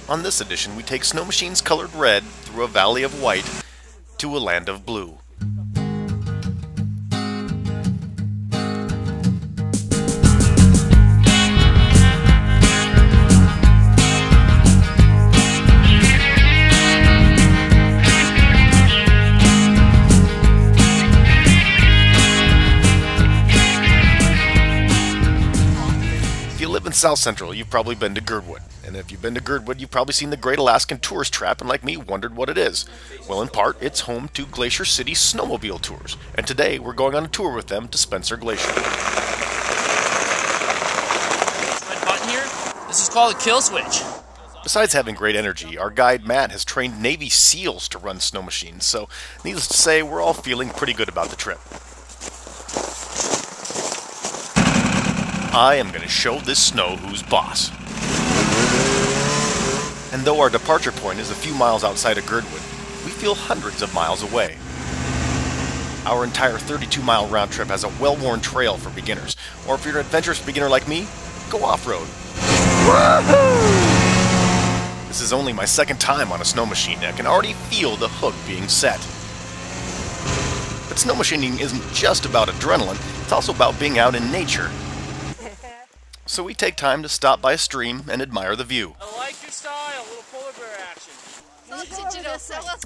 On this edition, we take snow machines colored red through a valley of white to a land of blue. If you live in South Central, you've probably been to Girdwood. And if you've been to Girdwood, you've probably seen the Great Alaskan Tourist Trap and, like me, wondered what it is. Well, in part, it's home to Glacier City snowmobile tours. And today, we're going on a tour with them to Spencer Glacier. Red button here. This is called a kill switch. Besides having great energy, our guide Matt has trained Navy SEALs to run snow machines, so needless to say, we're all feeling pretty good about the trip. I am going to show this snow who's boss. And though our departure point is a few miles outside of Girdwood, we feel hundreds of miles away. Our entire 32-mile round trip has a well-worn trail for beginners, or if you're an adventurous beginner like me, go off-road. This is only my second time on a snow machine, and I can already feel the hook being set. But snow machining isn't just about adrenaline, it's also about being out in nature. So we take time to stop by a stream and admire the view. I like your style, a little polar bear action.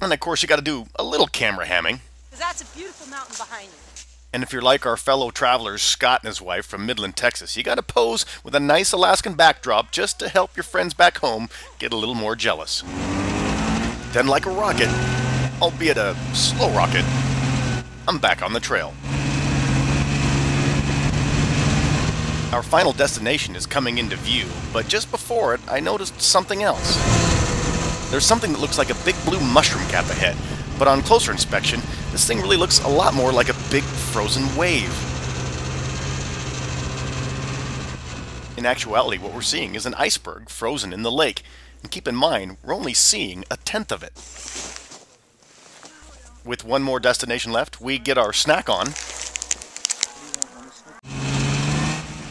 And of course you gotta do a little camera hamming. Because that's a beautiful mountain behind you. And if you're like our fellow travelers Scott and his wife from Midland, Texas, you gotta pose with a nice Alaskan backdrop just to help your friends back home get a little more jealous. Then like a rocket, albeit a slow rocket, I'm back on the trail. Our final destination is coming into view, but just before it, I noticed something else. There's something that looks like a big blue mushroom cap ahead, but on closer inspection, this thing really looks a lot more like a big frozen wave. In actuality, what we're seeing is an iceberg frozen in the lake, and keep in mind, we're only seeing a tenth of it. With one more destination left, we get our snack on,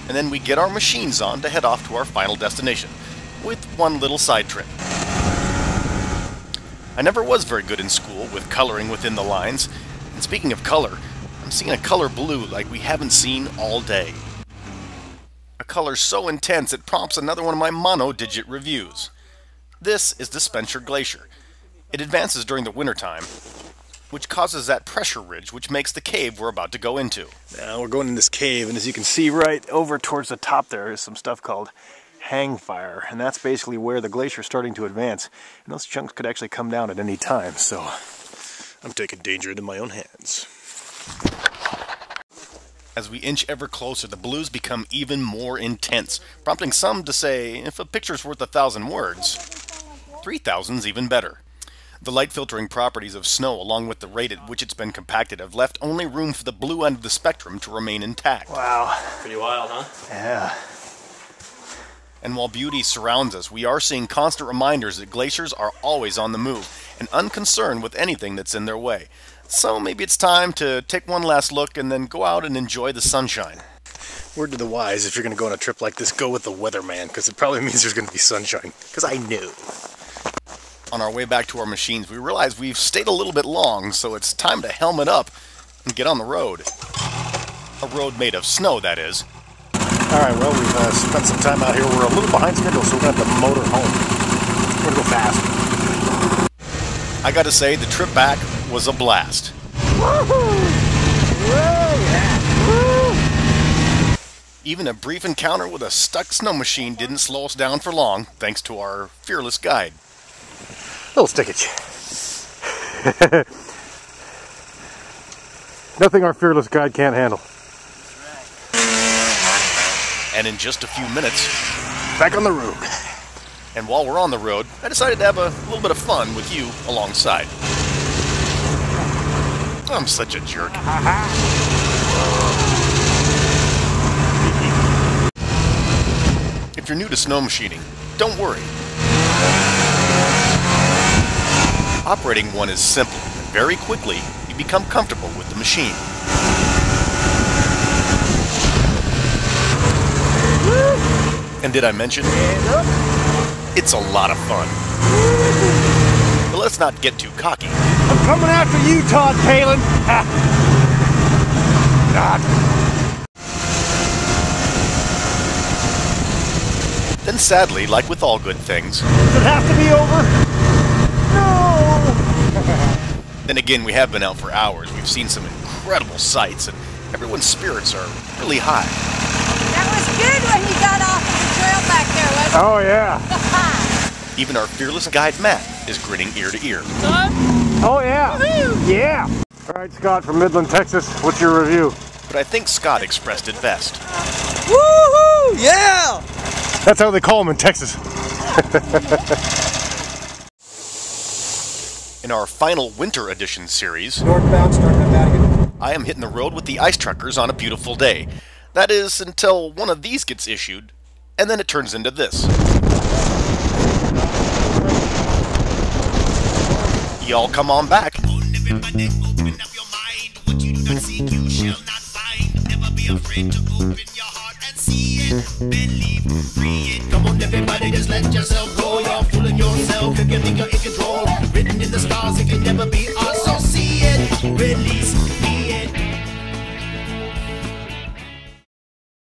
and then we get our machines on to head off to our final destination, with one little side trip. I never was very good in school with coloring within the lines, and speaking of color, I'm seeing a color blue like we haven't seen all day. A color so intense it prompts another one of my mono-digit reviews. This is the Spencer Glacier. It advances during the wintertime, which causes that pressure ridge which makes the cave we're about to go into. Now we're going in this cave, and as you can see right over towards the top there is some stuff called hang fire, and that's basically where the glacier is starting to advance, and those chunks could actually come down at any time, so I'm taking danger into my own hands. As we inch ever closer, the blues become even more intense, prompting some to say, if a picture's worth 1,000 words, 3,000's even better. The light filtering properties of snow, along with the rate at which it's been compacted, have left only room for the blue end of the spectrum to remain intact. Wow. Pretty wild, huh? Yeah. And while beauty surrounds us, we are seeing constant reminders that glaciers are always on the move, and unconcerned with anything that's in their way. So maybe it's time to take one last look and then go out and enjoy the sunshine. Word to the wise, if you're going to go on a trip like this, go with the weatherman, because it probably means there's going to be sunshine, because I knew. On our way back to our machines, we realize we've stayed a little bit long, so it's time to helmet up and get on the road. A road made of snow, that is. Alright, well, we've spent some time out here. We're a little behind schedule, so we're going to have to motor home. We're going to go fast. I gotta say, the trip back was a blast. Even a brief encounter with a stuck snow machine didn't slow us down for long, thanks to our fearless guide. Little stickage. Nothing our fearless guide can't handle. And in just a few minutes, back on the road. And while we're on the road, I decided to have a little bit of fun with you alongside. I'm such a jerk. If you're new to snow machining, don't worry. Operating one is simple, and very quickly you become comfortable with the machine. And did I mention? It's a lot of fun. But let's not get too cocky. I'm coming after you, Todd Palin. Then sadly, like with all good things, Does it have to be over? No! then again, we have been out for hours. We've seen some incredible sights, and everyone's spirits are really high. That was good when you got off of the trail back there, wasn't Oh, yeah. it? Even our fearless guide, Matt, is grinning ear to ear. Son? Oh, yeah. Yeah. All right, Scott from Midland, Texas. What's your review? But I think Scott expressed it best. Woohoo! Yeah! That's how they call them in Texas. In our final winter edition series, Northbound, starting at Madigan. I am hitting the road with the ice truckers on a beautiful day. That is, until one of these gets issued, and then it turns into this. Y'all come on back. Come on, everybody, just let yourself go. You're fooling yourself. You can think you're in control. Written in the stars, it can never be us. So see it, believe